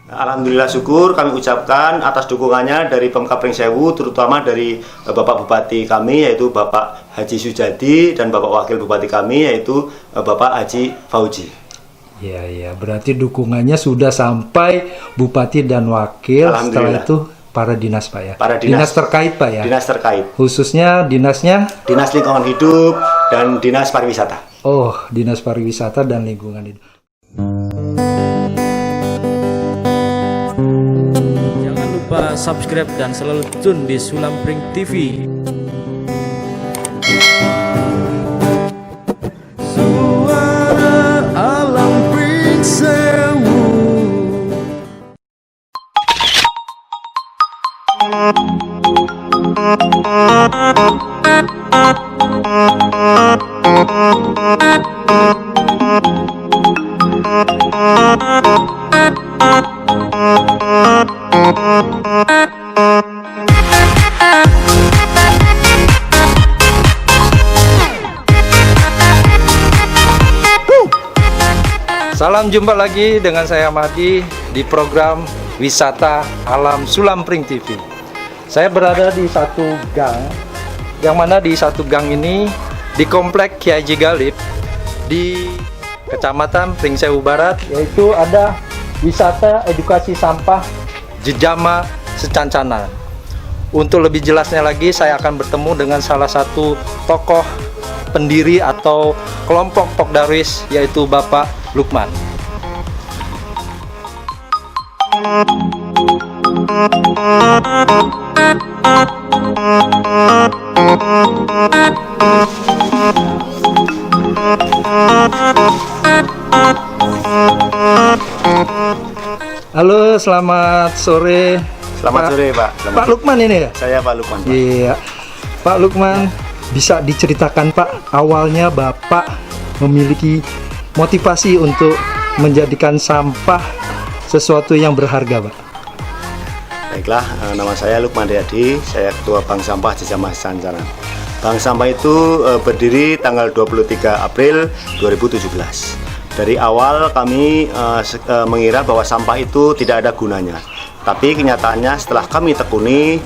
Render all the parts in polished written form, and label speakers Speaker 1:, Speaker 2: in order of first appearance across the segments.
Speaker 1: Alhamdulillah syukur kami ucapkan atas dukungannya dari Pemkab Pringsewu, terutama dari Bapak Bupati kami yaitu Bapak Haji Sujadi dan Bapak Wakil Bupati kami yaitu Bapak Haji Fauji.
Speaker 2: Ya, berarti dukungannya sudah sampai Bupati dan Wakil. Setelah itu para dinas Pak ya? Para dinas terkait Pak ya?
Speaker 1: Dinas terkait.
Speaker 2: Khususnya dinasnya?
Speaker 1: Dinas Lingkungan Hidup dan Dinas Pariwisata.
Speaker 2: Oh, Dinas Pariwisata dan Lingkungan Hidup.
Speaker 3: Jangan lupa subscribe dan selalu tune di Sulampring TV. Suara Alam Pringsewu.
Speaker 2: Salam jumpa lagi dengan saya Mahdi di program Wisata Alam Sulampring TV. Saya berada di satu gang, yang mana di satu gang ini di Komplek Kiai Haji Galib di Kecamatan Pringsewu Barat, yaitu ada wisata edukasi sampah Jejama Secancanan. Untuk lebih jelasnya lagi, saya akan bertemu dengan salah satu tokoh pendiri atau kelompok Pokdarwis, yaitu Bapak Lukman.
Speaker 1: Halo, selamat sore.
Speaker 4: Selamat sore Pak.
Speaker 1: Pak Lukman ini ya?
Speaker 4: Saya Pak Lukman. Pak.
Speaker 1: Iya, Pak Lukman, bisa diceritakan Pak awalnya Bapak memiliki motivasi untuk menjadikan sampah sesuatu yang berharga, Pak?
Speaker 4: Baiklah, nama saya Lukman Riyadi, saya Ketua Bank Sampah Jejama Secancanan. Bank Sampah itu berdiri tanggal 23 April 2017. Dari awal kami mengira bahwa sampah itu tidak ada gunanya. Tapi kenyataannya setelah kami tekuni,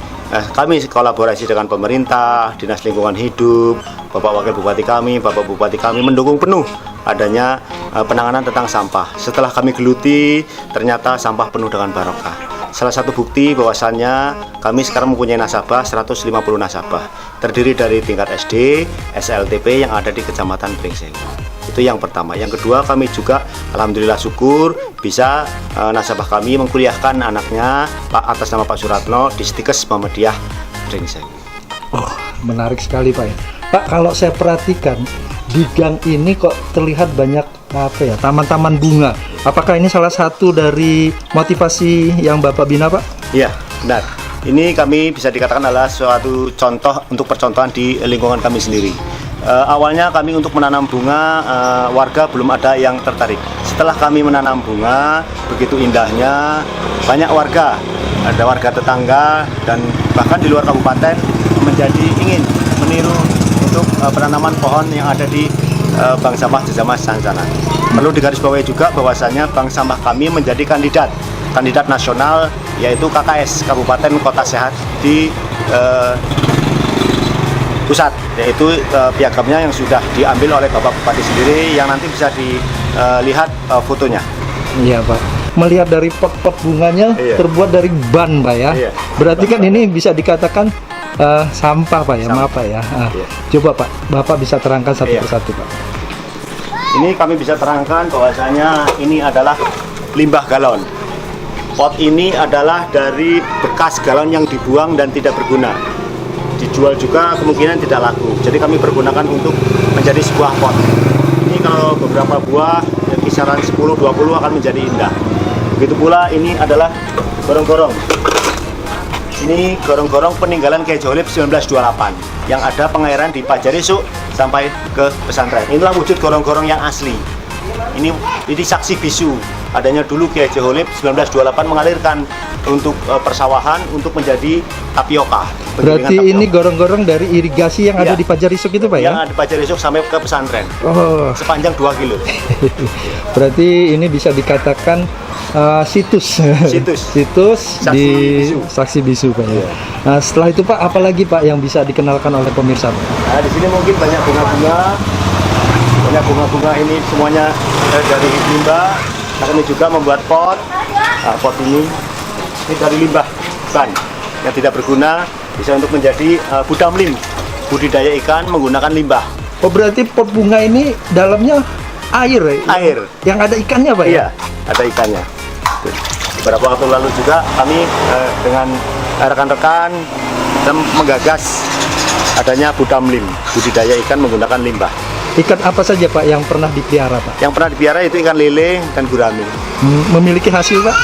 Speaker 4: kami kolaborasi dengan pemerintah, Dinas Lingkungan Hidup, Bapak Wakil Bupati kami, Bapak Bupati kami mendukung penuh adanya penanganan tentang sampah. Setelah kami geluti, ternyata sampah penuh dengan barokah. Salah satu bukti bahwasannya kami sekarang mempunyai nasabah 150 nasabah, terdiri dari tingkat SD, SLTP yang ada di Kecamatan Pringsewu. Itu yang pertama. Yang kedua, kami juga alhamdulillah syukur bisa nasabah kami mengkuliahkan anaknya atas nama Pak Suratno di Stikes Muhammadiyah Pringsewu.
Speaker 2: Oh, menarik sekali Pak ya. Pak, kalau saya perhatikan di gang ini kok terlihat banyak taman-taman bunga. Apakah ini salah satu dari motivasi yang Bapak bina, Pak?
Speaker 4: Iya, benar. Ini kami bisa dikatakan adalah suatu contoh untuk percontohan di lingkungan kami sendiri. Awalnya kami untuk menanam bunga, warga belum ada yang tertarik. Setelah kami menanam bunga, begitu indahnya, banyak warga, ada warga tetangga dan bahkan di luar kabupaten menjadi ingin meniru untuk penanaman pohon yang ada di Bank Sampah Jejama Secancanan. Perlu digarisbawahi juga bahwasanya Bank Sampah kami menjadi kandidat nasional, yaitu KKS Kabupaten Kota Sehat di pusat, yaitu piagamnya yang sudah diambil oleh Bapak Bupati sendiri, yang nanti bisa dilihat fotonya.
Speaker 2: Iya Pak, melihat dari pot-pot bunganya terbuat dari ban Pak ya. Iya. Berarti kan ini bisa dikatakan sampah Pak ya, maaf Pak ya. Iya. Coba Pak, Bapak bisa terangkan satu persatu Pak.
Speaker 4: Ini kami bisa terangkan bahwasanya ini adalah limbah galon. Pot ini adalah dari bekas galon yang dibuang dan tidak berguna. Dijual juga kemungkinan tidak laku. Jadi kami pergunakan untuk menjadi sebuah pot. Ini kalau beberapa buah kisaran 10-20 akan menjadi indah. Begitu pula ini adalah gorong-gorong. Ini gorong-gorong peninggalan Kiai Haji Galib 1928 yang ada pengairan di Pajarisuk sampai ke pesantren. Inilah wujud gorong-gorong yang asli. Ini saksi bisu adanya dulu Kiai Haji Galib 1928 mengalirkan untuk persawahan untuk menjadi tapioka.
Speaker 2: Berarti ini gorong-gorong dari irigasi yang ada di Pajarisuk itu Pak ya?
Speaker 4: Yang ada di Pajarisuk sampai ke pesantren.
Speaker 2: Oh.
Speaker 4: Sepanjang 2 kilo.
Speaker 2: Berarti ini bisa dikatakan situs
Speaker 1: Situs. Saksi
Speaker 2: di
Speaker 1: bisu.
Speaker 2: Saksi Bisu Pak ya.
Speaker 1: Iya.
Speaker 2: Nah, setelah itu Pak, apalagi Pak yang bisa dikenalkan oleh pemirsa Pak?
Speaker 1: Nah, di sini mungkin banyak bunga-bunga ini semuanya dari limbah. Nah, kami juga membuat pot. Nah, pot ini dari limbah ban yang tidak berguna, bisa untuk menjadi budamlim, budidaya ikan menggunakan limbah.
Speaker 2: Oh, berarti pot bunga ini dalamnya air ya?
Speaker 1: Air.
Speaker 2: Yang ada ikannya Pak ya?
Speaker 1: Iya, ada ikannya. Beberapa waktu lalu juga kami dengan rekan-rekan kita menggagas adanya budamlim, budidaya ikan menggunakan limbah.
Speaker 2: Ikan apa saja Pak yang pernah dipelihara Pak?
Speaker 1: Yang pernah dipelihara itu ikan lele dan gurame.
Speaker 2: Memiliki hasil Pak?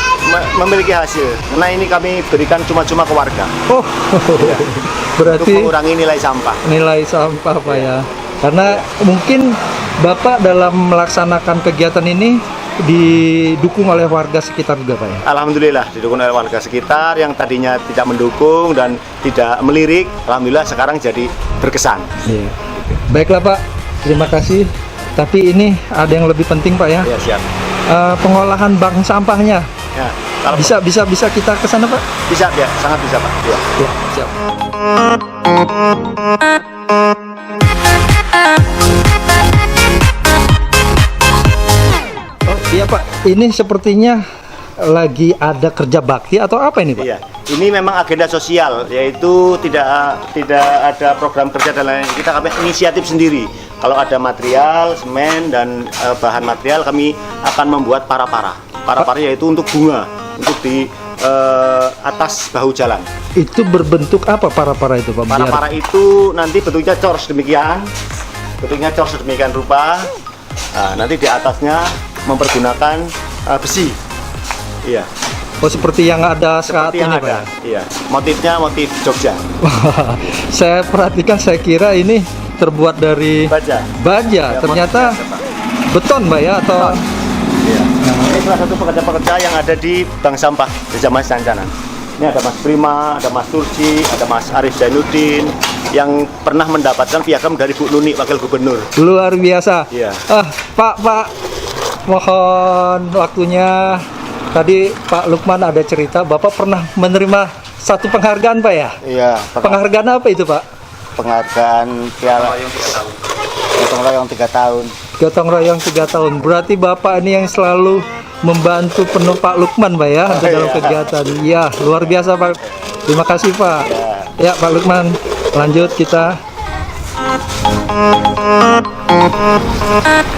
Speaker 1: Memiliki hasil. Karena ini kami berikan cuma-cuma ke warga
Speaker 2: Oh,
Speaker 1: untuk
Speaker 2: berarti
Speaker 1: mengurangi nilai sampah.
Speaker 2: nilai sampah Pak ya. Karena mungkin Bapak dalam melaksanakan kegiatan ini didukung oleh warga sekitar juga Pak ya?
Speaker 1: Alhamdulillah didukung oleh warga sekitar yang tadinya tidak mendukung dan tidak melirik. Alhamdulillah sekarang jadi berkesan.
Speaker 2: Iya. Baiklah Pak, terima kasih. Tapi ini ada yang lebih penting Pak ya.
Speaker 1: Ya siap.
Speaker 2: Pengolahan bank sampahnya.
Speaker 1: Ya, kalau
Speaker 2: Bisa kita ke sana Pak?
Speaker 1: bisa ya, sangat bisa Pak. Ya.
Speaker 2: Ya, siap. Oh iya Pak, ini sepertinya lagi ada kerja bakti atau apa ini Pak?
Speaker 1: Iya, ini memang agenda sosial, yaitu tidak ada program kerja dan lain. Kita kami inisiatif sendiri. Kalau ada material, semen dan bahan material, kami akan membuat para-para. Para-para yaitu untuk bunga, untuk di atas bahu jalan.
Speaker 2: Itu berbentuk apa para-para itu Pak? Biar-
Speaker 1: Para-para itu nanti bentuknya cor sedemikian, rupa. Nah, nanti di atasnya mempergunakan besi. Iya.
Speaker 2: Oh seperti yang ada saat
Speaker 1: Seperti yang
Speaker 2: ini Pak
Speaker 1: ada.
Speaker 2: ya?
Speaker 1: Iya. Motifnya motif Jogja.
Speaker 2: Saya perhatikan, saya kira ini terbuat dari
Speaker 1: Baja.
Speaker 2: baja,
Speaker 1: Ya,
Speaker 2: ternyata
Speaker 1: motifnya apa?
Speaker 2: beton Pak ya atau
Speaker 1: Iya. Ini salah satu pekerja-pekerja yang ada di Bank Sampah Desa Mas Sancanan. Ini ada Mas Prima, ada Mas Turji, ada Mas Arif Zainuddin yang pernah mendapatkan piagam dari Bu Nuni, Wakil Gubernur.
Speaker 2: luar biasa.
Speaker 1: Iya.
Speaker 2: Pak, mohon waktunya. Tadi Pak Lukman ada cerita, Bapak pernah menerima satu penghargaan Pak ya?
Speaker 5: Iya,
Speaker 2: Penghargaan apa itu Pak?
Speaker 5: penghargaan piala gotong royong 3 tahun.
Speaker 2: Gotong royong 3 tahun. Berarti Bapak ini yang selalu membantu penuh Pak Lukman Pak ya dalam kegiatan. Iya, luar biasa Pak. Terima kasih Pak. Ya Pak Lukman, lanjut kita.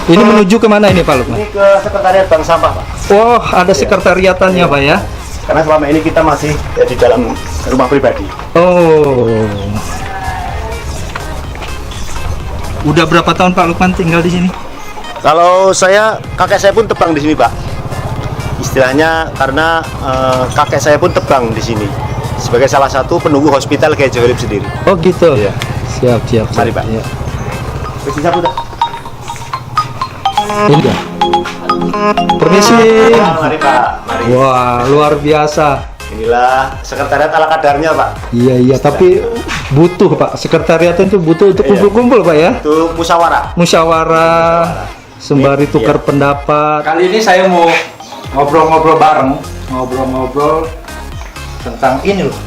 Speaker 2: Ini menuju kemana ini Pak Lukman?
Speaker 1: Ini ke Sekretariat Bank Sampah, Pak.
Speaker 2: Oh, ada sekretariatannya Pak ya?
Speaker 1: Karena selama ini kita masih di dalam rumah pribadi.
Speaker 2: Oh. Udah berapa tahun Pak Lukman tinggal di sini?
Speaker 1: Kalau kakek saya pun tebang di sini, Pak. Istilahnya karena kakek saya pun tebang di sini sebagai salah satu penunggu hospital Kiai Haji Urip sendiri.
Speaker 2: Oh gitu.
Speaker 1: Iya.
Speaker 2: Siap.
Speaker 1: Mari, Pak.
Speaker 2: Ya.
Speaker 1: Bisa sapu dah.
Speaker 2: Ini ya. Permisi.
Speaker 1: Mari, Pak. Mari.
Speaker 2: Wah, luar biasa.
Speaker 1: Inilah sekretariat ala kadarnya, Pak.
Speaker 2: Iya, tapi butuh Pak. Sekretariat itu butuh untuk
Speaker 1: Iya.
Speaker 2: kumpul-kumpul Pak ya.
Speaker 1: Itu musyawarah.
Speaker 2: Musyawarah, sembari
Speaker 1: Iya.
Speaker 2: tukar pendapat. Kali ini saya mau ngobrol-ngobrol bareng, ngobrol-ngobrol tentang ini loh.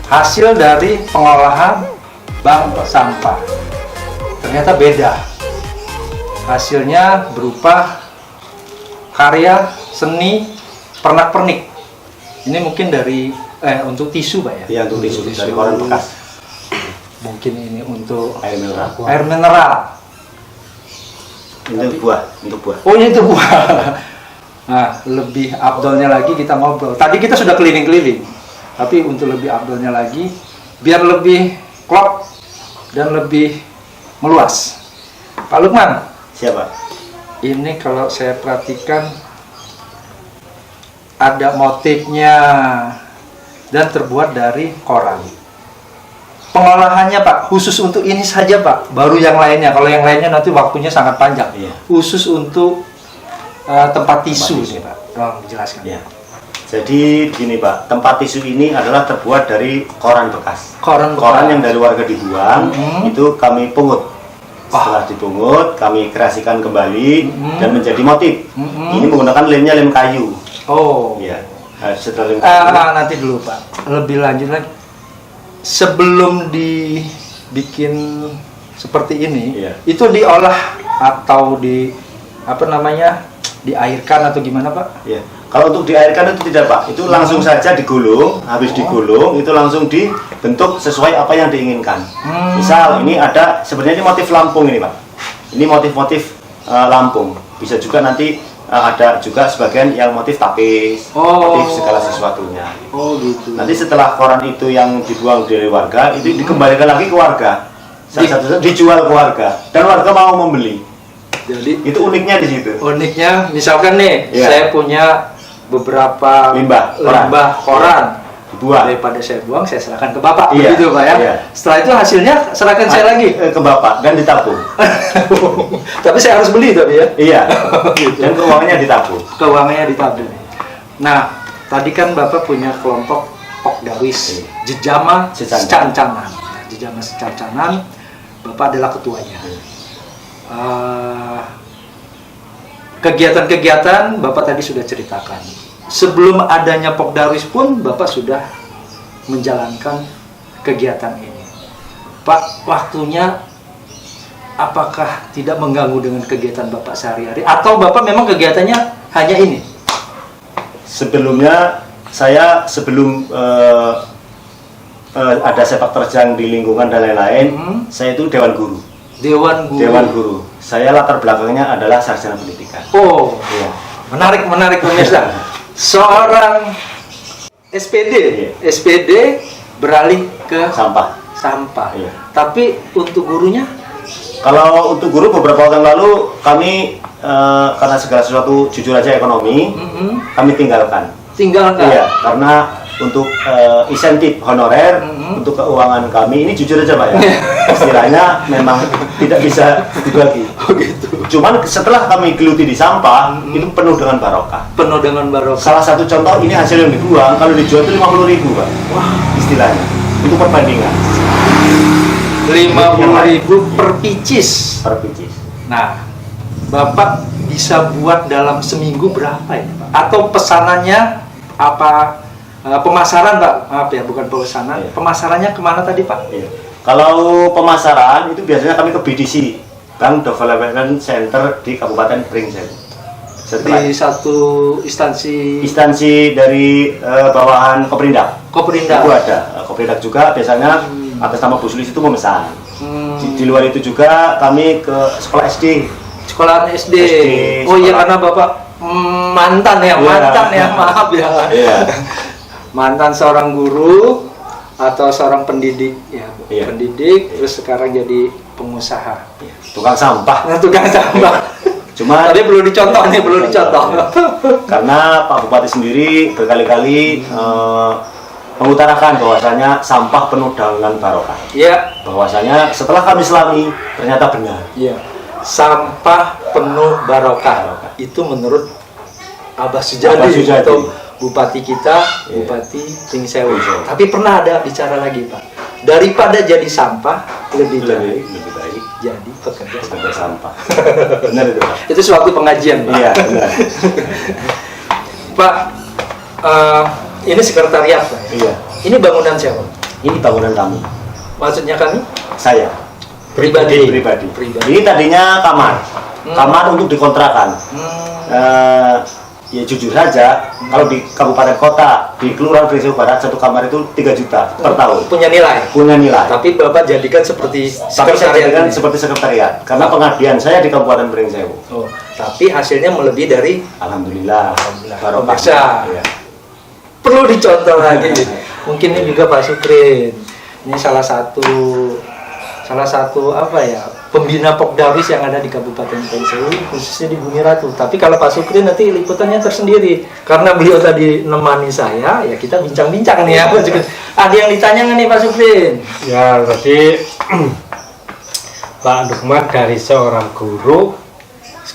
Speaker 2: Hasil dari pengolahan bank sampah. Ternyata beda. Hasilnya berupa karya seni pernak-pernik. Ini mungkin dari untuk tisu Pak ya?
Speaker 1: Iya, untuk tisu dari koran bekas.
Speaker 2: Mungkin ini untuk
Speaker 1: Air mineral.
Speaker 2: air mineral.
Speaker 1: Untuk buah.
Speaker 2: Oh ini itu buah. Nah, lebih abdolnya lagi kita ngobrol. Tadi kita sudah keliling-keliling, tapi untuk lebih abdolnya lagi, biar lebih klop dan lebih meluas. Pak Lukman,
Speaker 1: Siapa?
Speaker 2: ini kalau saya perhatikan ada motifnya dan terbuat dari koran. Pengolahannya Pak, khusus untuk ini saja Pak, baru yang lainnya. Kalau yang lainnya nanti waktunya sangat panjang.
Speaker 1: Iya.
Speaker 2: Khusus untuk tempat tisu nih Pak, tolong dijelaskan.
Speaker 1: Iya. Jadi gini Pak, tempat tisu ini adalah terbuat dari koran bekas.
Speaker 2: Koran bekas.
Speaker 1: Koran yang dari warga dibuang,
Speaker 2: Mhm.
Speaker 1: itu kami pungut. Setelah dipungut, kami kreasikan kembali dan menjadi motif. Ini menggunakan lemnya lem kayu.
Speaker 2: Oh.
Speaker 1: Ya. Setelah lem kayu.
Speaker 2: Nanti dulu Pak. Lebih lanjut lagi. Sebelum dibikin seperti ini,
Speaker 1: Iya.
Speaker 2: itu diolah atau diairkan atau gimana Pak?
Speaker 1: Ya. Kalau untuk diairkan itu tidak Pak, itu langsung saja digulung, habis digulung itu langsung dibentuk sesuai apa yang diinginkan. Misal ini ada sebenarnya ini motif Lampung ini Pak. Ini motif-motif Lampung. Bisa juga nanti ada juga sebagian yang motif tapis, motif segala sesuatunya.
Speaker 2: Oh gitu.
Speaker 1: Nanti setelah koran itu yang dibuang dari warga itu dikembalikan lagi ke warga. Satu-satu dijual ke warga dan warga mau membeli.
Speaker 2: Jadi
Speaker 1: Itu uniknya di situ.
Speaker 2: uniknya misalkan nih,
Speaker 1: Iya.
Speaker 2: saya punya beberapa
Speaker 1: Limbah
Speaker 2: koran.
Speaker 1: Dibuang.
Speaker 2: Daripada saya buang, saya serahkan ke Bapak,
Speaker 1: Iya,
Speaker 2: begitu Pak ya.
Speaker 1: iya.
Speaker 2: Setelah itu hasilnya serahkan saya lagi.
Speaker 1: Ke Bapak dan ditabung.
Speaker 2: Tapi saya harus beli tapi ya.
Speaker 1: Iya. Dan keuangannya ditabung.
Speaker 2: Keuangannya ditabung. Nah, tadi kan Bapak punya kelompok Pok Darwis, Jejama Secancanan. Nah, Jejama Secancanan, Bapak adalah ketuanya. Kegiatan-kegiatan Bapak tadi sudah ceritakan. Sebelum adanya Pok Darwis pun Bapak sudah menjalankan kegiatan ini. Pak, waktunya apakah tidak mengganggu dengan kegiatan Bapak sehari-hari? Atau Bapak memang kegiatannya hanya ini?
Speaker 1: Sebelumnya saya sebelum ada sepak terjang di lingkungan dan lain-lain, saya itu dewan guru.
Speaker 2: Dewan Guru.
Speaker 1: Dewan guru. Saya latar belakangnya adalah sarjana pendidikan.
Speaker 2: Oh,
Speaker 1: Iya.
Speaker 2: menarik pemirsa. Seorang SPD,
Speaker 1: Iya.
Speaker 2: SPD beralih ke
Speaker 1: Sampah.
Speaker 2: sampah.
Speaker 1: Iya.
Speaker 2: Tapi untuk gurunya,
Speaker 1: Kalau untuk guru beberapa waktu yang lalu kami karena segala sesuatu jujur aja ekonomi, kami tinggalkan.
Speaker 2: tinggalkan.
Speaker 1: Iya, karena untuk insentif honorer untuk keuangan kami ini jujur aja Pak ya. Istilahnya memang tidak bisa dibagi.
Speaker 2: Oh gitu.
Speaker 1: Cuman setelah kami geluti di sampah itu penuh dengan barokah.
Speaker 2: Penuh dengan barokah.
Speaker 1: Salah satu contoh ini hasil yang dibuang kalau dijual itu 50.000 Pak. Wah, istilahnya. Itu perbandingan
Speaker 2: 50.000 per picis.
Speaker 1: per biji.
Speaker 2: Nah, Bapak bisa buat dalam seminggu berapa ya Pak? Atau pesanannya apa? Pemasaran Pak, maaf ya, bukan pemesanan.
Speaker 1: Iya.
Speaker 2: Pemasarannya kemana tadi Pak?
Speaker 1: Iya. Kalau pemasaran itu biasanya kami ke BDC, Bank Development Center di Kabupaten Pringsewu.
Speaker 2: Di satu instansi
Speaker 1: dari bawahan Koperindak.
Speaker 2: Koperindak.
Speaker 1: Itu ada. Koperindak juga biasanya atas nama Bu Sulis itu memesan. Di luar itu juga kami ke sekolah SD.
Speaker 2: Sekolahan SD. Oh iya,
Speaker 1: sekolah.
Speaker 2: karena Bapak mantan ya,
Speaker 1: Iya.
Speaker 2: mantan ya, maaf ya.
Speaker 1: Iya.
Speaker 2: Mantan seorang guru atau seorang pendidik ya,
Speaker 1: Iya.
Speaker 2: pendidik terus sekarang jadi pengusaha.
Speaker 1: Tukang sampah.
Speaker 2: Nah, tukang sampah.
Speaker 1: Cuma
Speaker 2: Tadi belum dicontoh nih, belum dicontoh.
Speaker 1: Karena Pak Bupati sendiri berkali-kali mengutarakan bahwasanya sampah penuh dengan barokah.
Speaker 2: Iya.
Speaker 1: Bahwasanya setelah kami selami ternyata benar.
Speaker 2: Iya. Sampah penuh barokah. Itu menurut Abah Sujadi,
Speaker 1: Abah Sujadi.
Speaker 2: atau Bupati kita,
Speaker 1: Iya.
Speaker 2: Bupati Pringsewu.
Speaker 1: Pringsewu.
Speaker 2: Tapi pernah ada bicara lagi Pak. Daripada jadi sampah, lebih baik
Speaker 1: Lebih baik
Speaker 2: jadi pekerja sampah.
Speaker 1: bekerja sampah. Benar itu Pak.
Speaker 2: Itu suatu pengajian Pak.
Speaker 1: Iya benar.
Speaker 2: Pak, ini sekretariat Pak.
Speaker 1: Iya.
Speaker 2: Ini bangunan siapa?
Speaker 1: Ini bangunan kami.
Speaker 2: Maksudnya kami?
Speaker 1: Saya
Speaker 2: Pribadi.
Speaker 1: pribadi.
Speaker 2: Pribadi.
Speaker 1: Ini tadinya kamar. Kamar untuk dikontrakan. Ya jujur saja, kalau di kabupaten kota, di Kelurahan Pringsewu Barat, satu kamar itu 3 juta per tahun.
Speaker 2: Punya nilai.
Speaker 1: Punya nilai.
Speaker 2: Tapi Bapak jadikan seperti
Speaker 1: Tapi saya
Speaker 2: sekretariat
Speaker 1: jadikan
Speaker 2: ini.
Speaker 1: seperti sekretariat. Karena pengabdian saya di Kabupaten Pringsewu.
Speaker 2: Oh, tapi hasilnya melebihi dari
Speaker 1: Alhamdulillah. Barokah.
Speaker 2: pemirsa.
Speaker 1: Iya.
Speaker 2: Perlu dicontoh lagi. Mungkin ini juga Pak Sukrin. Ini salah satu apa ya, pembina Pok Darwis yang ada di Kabupaten Pringsewu, khususnya di Bumi Ratu. Tapi kalau Pak Sukrin nanti liputannya tersendiri, karena beliau tadi nemani saya, ya kita bincang-bincang nih ya Pak Sukrin. Ada yang ditanya nggak nih Pak Sukrin?
Speaker 6: Ya, tadi Pak Lukman dari seorang guru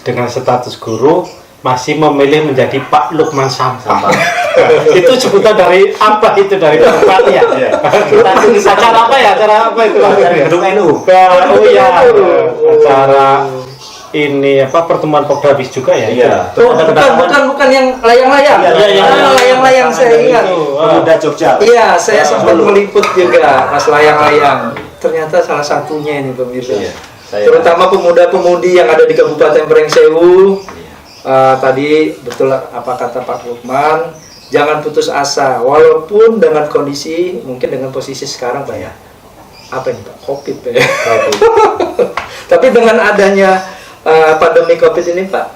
Speaker 6: dengan status guru masih memilih menjadi Pak Lukman Sampah. Itu sebutan dari apa itu dari Bupati ya? Acara apa ya? Acara apa itu?
Speaker 1: Gedung NU.
Speaker 6: Oh iya. acara ini apa pertemuan Pokdawis juga ya?
Speaker 1: Iya.
Speaker 2: Oh, bukan yang layang-layang.
Speaker 6: Iya.
Speaker 2: Layang-layang saya ingat.
Speaker 1: Pemuda Jogja.
Speaker 2: Iya, saya sempat meliput juga Mas layang-layang. Ternyata salah satunya ini pemirsa.
Speaker 1: Iya,
Speaker 2: Terutama pemuda-pemudi yang ada di Kabupaten Pringsewu. Tadi betul apa kata Pak Lukman, jangan putus asa walaupun dengan kondisi mungkin dengan posisi sekarang Pak ya. Apa ini Pak? Covid Pak ya. Tapi dengan adanya pandemi Covid ini Pak,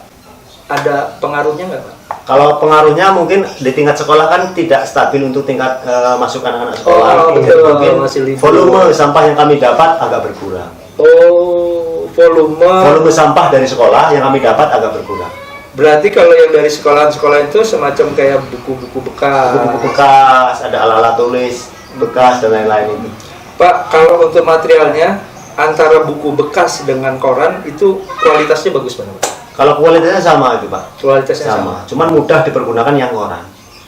Speaker 2: ada pengaruhnya nggak Pak?
Speaker 1: Kalau pengaruhnya mungkin di tingkat sekolah kan tidak stabil untuk tingkat masuk anak-anak sekolah.
Speaker 2: Betul,
Speaker 1: Mungkin
Speaker 2: masih libur.
Speaker 1: volume sampah yang kami dapat agak berkurang.
Speaker 2: Oh, volume
Speaker 1: Sampah dari sekolah yang kami dapat agak berkurang.
Speaker 2: berarti kalau yang dari sekolahan-sekolah itu semacam kayak buku-buku bekas.
Speaker 1: Buku-buku bekas, ada alat-alat tulis bekas dan lain-lain itu.
Speaker 2: Pak, kalau untuk materialnya antara buku bekas dengan koran itu kualitasnya bagus banget Pak?
Speaker 1: Kalau kualitasnya sama itu Pak.
Speaker 2: Kualitasnya sama.
Speaker 1: Cuman mudah dipergunakan yang koran.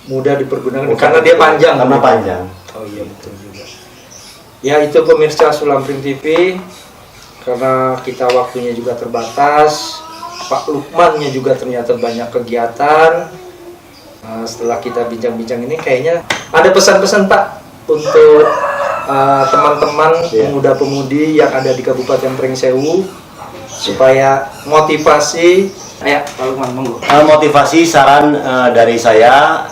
Speaker 2: Mudah dipergunakan karena dia panjang.
Speaker 1: Karena panjang.
Speaker 2: Oh iya betul juga. Ya itu pemirsa Sulampring TV, karena kita waktunya juga terbatas. Pak Lukmannya juga ternyata banyak kegiatan. Setelah kita bincang-bincang ini kayaknya ada pesan-pesan Pak untuk teman-teman pemuda-pemudi yang ada di Kabupaten Pringsewu supaya motivasi. Ayo Pak Lukman monggo.
Speaker 1: Motivasi saran dari saya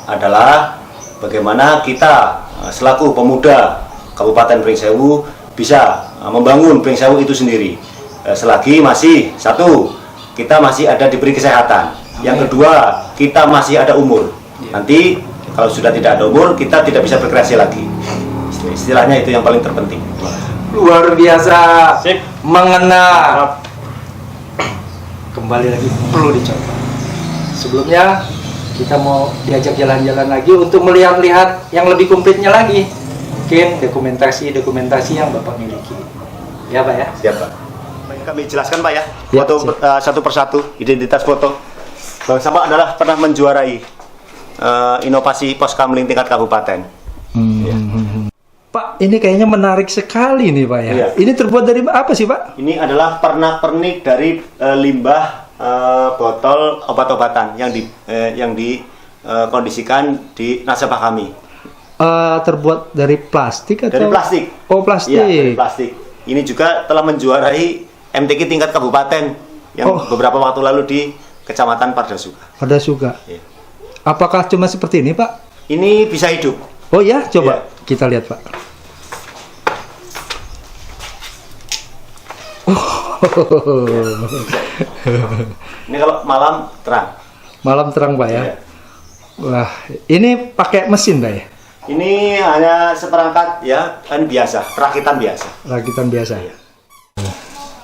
Speaker 1: adalah bagaimana kita selaku pemuda Kabupaten Pringsewu bisa membangun Pringsewu itu sendiri. Selagi masih satu, kita masih ada diberi kesehatan. Yang kedua, kita masih ada umur. Nanti kalau sudah tidak ada umur, kita tidak bisa berkreasi lagi. Istilahnya itu yang paling terpenting.
Speaker 2: Luar biasa.
Speaker 6: Sip.
Speaker 2: Mengena. Kembali lagi perlu dicoba. Sebelumnya kita mau diajak jalan-jalan lagi untuk melihat-lihat yang lebih komplitnya lagi. Mungkin dokumentasi yang Bapak miliki. Ya Pak ya?
Speaker 1: Siap Pak. Kami jelaskan Pak ya,
Speaker 2: Ya,
Speaker 1: foto satu persatu, identitas foto. Bang Sampah adalah pernah menjuarai inovasi pos kamling tingkat kabupaten.
Speaker 2: Pak, ini kayaknya menarik sekali nih Pak ya.
Speaker 1: Iya.
Speaker 2: Ini terbuat dari apa sih Pak?
Speaker 1: Ini adalah pernak-pernik dari limbah botol obat-obatan yang dikondisikan di nasabah kami.
Speaker 2: Terbuat dari plastik atau?
Speaker 1: Dari plastik.
Speaker 2: Oh plastik.
Speaker 1: Iya, dari plastik. Ini juga telah menjuarai MTQ tingkat kabupaten yang beberapa waktu lalu di Kecamatan Pardasuka.
Speaker 2: Pardasuka.
Speaker 1: Iya.
Speaker 2: Apakah cuma seperti ini Pak?
Speaker 1: Ini bisa hidup.
Speaker 2: Oh ya, coba
Speaker 1: Iya.
Speaker 2: kita lihat Pak.
Speaker 1: Ini kalau malam terang.
Speaker 2: Malam terang Pak ya.
Speaker 1: Iya.
Speaker 2: Wah, ini pakai mesin Pak ya?
Speaker 1: Ini hanya seperangkat ya, kan biasa, perakitan biasa.
Speaker 2: Rakitan biasa.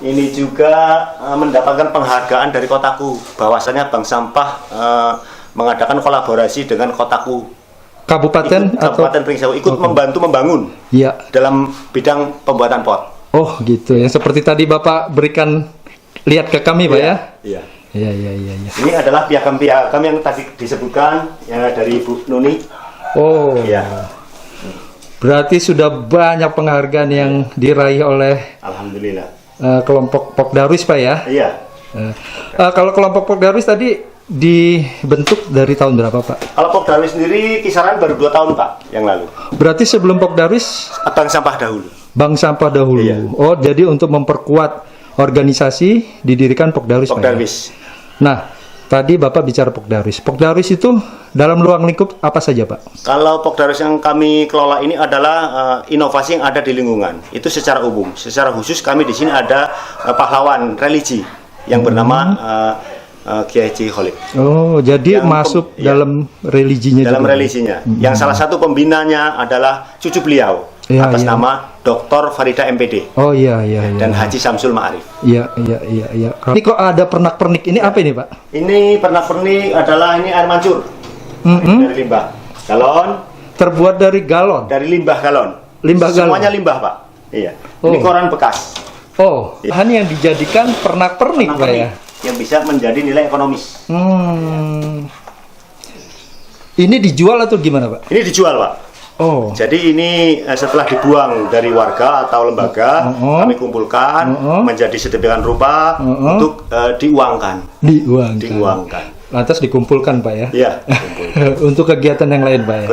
Speaker 1: Ini juga mendapatkan penghargaan dari Kotaku, bahwasanya Bank Sampah mengadakan kolaborasi dengan Kotaku
Speaker 2: Kabupaten atau?
Speaker 1: Kabupaten Pringsewu ikut membantu membangun
Speaker 2: Iya.
Speaker 1: dalam bidang pembuatan pot.
Speaker 2: Oh gitu ya. Seperti tadi Bapak berikan lihat ke kami Pak ya?
Speaker 1: Iya.
Speaker 2: Iya.
Speaker 1: Ini adalah piagam-piagam yang tadi disebutkan ya, dari Bu Nuni.
Speaker 2: Oh.
Speaker 1: Iya.
Speaker 2: Berarti sudah banyak penghargaan yang diraih oleh
Speaker 1: Alhamdulillah.
Speaker 2: kelompok Pokdarwis Pak ya?
Speaker 1: Iya.
Speaker 2: Kalau kelompok Pokdarwis tadi dibentuk dari tahun berapa Pak?
Speaker 1: Kalau Pokdarwis sendiri kisaran baru 2 tahun Pak yang lalu.
Speaker 2: Berarti sebelum Pokdarwis
Speaker 1: Bank Sampah dahulu.
Speaker 2: Bank Sampah dahulu.
Speaker 1: Iya.
Speaker 2: Oh, jadi untuk memperkuat organisasi didirikan Pokdarwis Pak ya?
Speaker 1: Pokdarwis.
Speaker 2: Nah, tadi Bapak bicara Pokdarwis. Pokdarwis itu dalam ruang lingkup apa saja Pak?
Speaker 1: Kalau Pokdarwis yang kami kelola ini adalah inovasi yang ada di lingkungan. Itu secara umum. Secara khusus kami di sini ada pahlawan religi yang bernama Kiai Haji Khalid.
Speaker 2: Oh, jadi
Speaker 1: Yang
Speaker 2: masuk
Speaker 1: ya.
Speaker 2: dalam religinya
Speaker 1: Dalam
Speaker 2: juga.
Speaker 1: relisinya. Yang salah satu pembinanya adalah cucu beliau
Speaker 2: Iya,
Speaker 1: atas
Speaker 2: iya.
Speaker 1: nama Dr. Farida MPD
Speaker 2: Oh iya.
Speaker 1: dan Haji Samsul Ma'arif.
Speaker 2: Iya. Ini kok ada pernak-pernik ini apa ini Pak?
Speaker 1: Ini pernak-pernik adalah ini air mancur dari limbah galon,
Speaker 2: Terbuat dari galon.
Speaker 1: dari limbah galon.
Speaker 2: Limbah galon.
Speaker 1: Semuanya limbah Pak. Iya.
Speaker 2: Oh.
Speaker 1: Ini koran bekas.
Speaker 2: Oh, bahan yang dijadikan pernak-pernik Pak ya?
Speaker 1: Yang bisa menjadi nilai ekonomis.
Speaker 2: Ini dijual atau gimana Pak?
Speaker 1: Ini dijual Pak.
Speaker 2: Oh.
Speaker 4: Jadi ini setelah dibuang dari warga atau lembaga, kami kumpulkan menjadi sedemikian rupa untuk diuangkan. Diuangkan.
Speaker 2: Lantas dikumpulkan, Pak ya?
Speaker 4: Iya, dikumpulkan.
Speaker 2: Untuk kegiatan yang lain, Pak ya?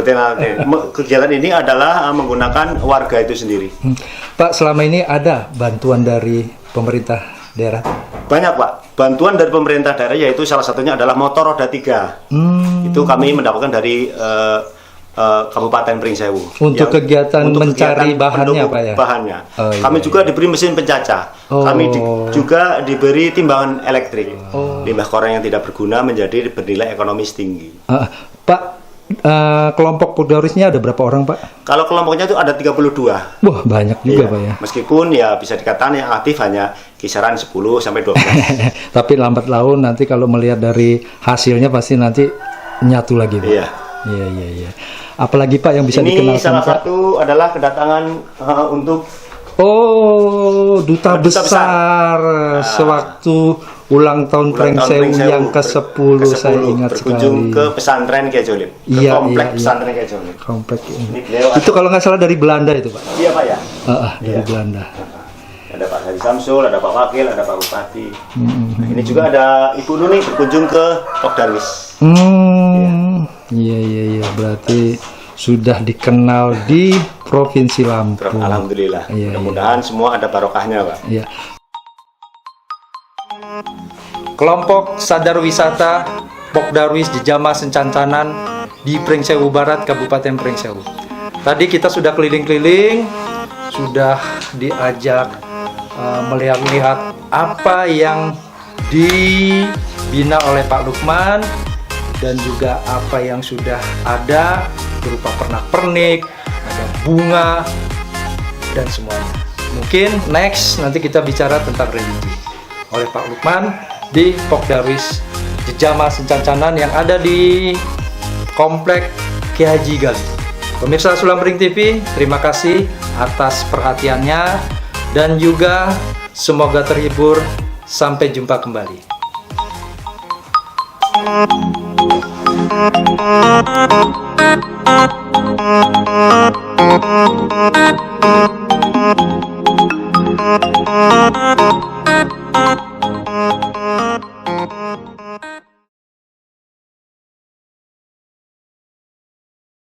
Speaker 4: Kegiatan ini adalah menggunakan warga itu sendiri.
Speaker 2: Pak, selama ini ada bantuan dari pemerintah daerah?
Speaker 4: Banyak, Pak. Bantuan dari pemerintah daerah yaitu salah satunya adalah motor roda 3. Itu kami mendapatkan dari Kabupaten Pringsewu.
Speaker 2: Untuk kegiatan mencari bahannya, Pak ya?
Speaker 4: Bahannya.
Speaker 2: Iya,
Speaker 4: Kami juga diberi mesin pencacah. Kami juga diberi timbangan elektrik. Limbah koran yang tidak berguna menjadi bernilai ekonomis tinggi.
Speaker 2: Pak, kelompok Pokdawisnya ada berapa orang, Pak?
Speaker 4: Kalau kelompoknya itu ada 32.
Speaker 2: Wah, banyak juga, Pak ya.
Speaker 4: Meskipun ya bisa dikatakan yang aktif hanya kisaran 10 sampai 12.
Speaker 2: Tapi lambat laun nanti kalau melihat dari hasilnya pasti nanti nyatu lagi, Pak.
Speaker 4: Iya.
Speaker 2: Iya. Apalagi, Pak, yang bisa
Speaker 4: ini
Speaker 2: dikenalkan,
Speaker 4: salah
Speaker 2: Pak?
Speaker 4: satu adalah kedatangan untuk
Speaker 2: duta besar sewaktu ulang tahun Pringsewu yang ke-10 saya ingat
Speaker 4: berkunjung
Speaker 2: sekali.
Speaker 4: ke pesantren Kiai Jolim,
Speaker 2: Iya,
Speaker 4: komplek
Speaker 2: iya.
Speaker 4: pesantren Kiai Jolim.
Speaker 2: Komplek ini.
Speaker 4: Ini beliau
Speaker 2: Itu kalau nggak salah dari Belanda itu, Pak.
Speaker 4: Iya, Pak ya.
Speaker 2: Dari Belanda.
Speaker 4: Ada Pak Haji Samsul, ada Pak Wakil, ada Pak Bupati. Nah, ini juga ada Ibu Nuni berkunjung ke Pokdarwis.
Speaker 2: Iya. Berarti sudah dikenal di Provinsi Lampung.
Speaker 4: Alhamdulillah.
Speaker 2: Iya,
Speaker 4: Mudah-mudahan semua ada barokahnya, Pak.
Speaker 2: Iya. Kelompok Sadar Wisata Pokdarwis Jejama Sencancanan di Pringsewu Barat, Kabupaten Pringsewu. Tadi kita sudah keliling-keliling, sudah diajak melihat-lihat apa yang dibina oleh Pak Lukman dan juga apa yang sudah ada berupa pernak-pernik, ada bunga dan semuanya. Mungkin next nanti kita bicara tentang religi oleh Pak Lukman di Pokdarwis Jejama Sencancanan yang ada di Komplek Kiai Haji Gali. Pemirsa Sulampring TV, terima kasih atas perhatiannya dan juga semoga terhibur. Sampai jumpa kembali.